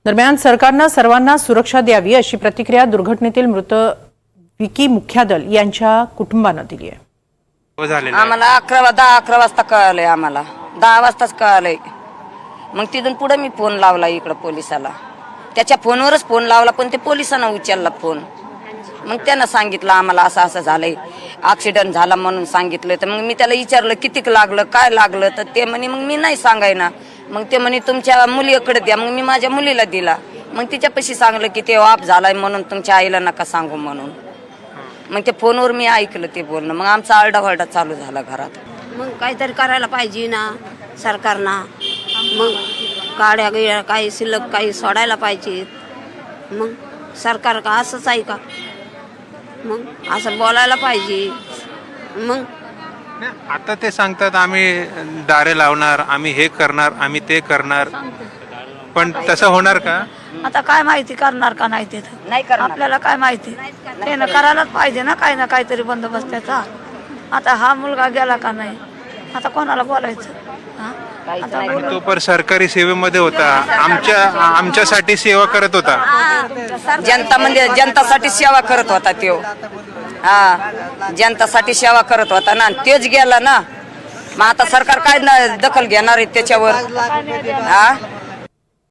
दरम्यान सरकारनं सर्वांना सुरक्षा द्यावी अशी प्रतिक्रिया दुर्घटनेतील मृत विकी मुख्यादल यांच्या कुटुंबानं दिली आहे। आम्हाला 10-11 वाजता कळालंय, आम्हाला 10 वाजताच कळालंय। मग तिथून पुढे मी फोन लावला इकडे पोलिसाला, त्याच्या फोनवरच फोन लावला, पण ते पोलिसांना उचलला फोन। मग त्यांना सांगितलं आम्हाला असं असं झालंय, ऍक्सिडेंट झाला म्हणून सांगितलं। तर मग मी त्याला विचारलं कितीक लागलं, काय लागलं, तर ते म्हणे मग मी नाही सांगायना। मग ते म्हणे तुमच्या मुलीकडे द्या, मग मी माझ्या मुलीला दिला। मग तिच्यापाशी सांगलं की ते ऑफ झालाय म्हणून तुमच्या आईला नका सांगू म्हणून। मग ते फोनवर मी ऐकलं ते बोलणं, मग आमचा आरडाओरडा चालू झाला घरात। मग काहीतरी करायला पाहिजे ना सरकारनं, मग गाड्या गिड्या काही शिल्लक काही सोडायला पाहिजे। मग सरकार का असंच आहे का? मग असं बोलायला पाहिजे। मग आता ते सांगतात आम्ही दारे लावणार, आम्ही हे करणार, आम्ही ते करणार, पण तसं होणार का? आता काय माहिती करणार का नाही ते नाही करणार। आपल्याला काय माहिती, त्यानं करायलाच पाहिजे ना काही ना काहीतरी बंदोबस्त त्याचा। आता हा मुलगा गेला का नाही, आता कोणाला बोलायचं? आता पण तो पर सरकारी सेवेमध्ये होता, आमच्यासाठी सेवा करत होता। जनता म्हणजे जनतासाठी सेवा करत होता त्यो। हा, जनतासाठी सेवा करत होता ना, तेच गेला ना। मग आता सरकार काय दखल घेणार आहे त्याच्यावर? हा,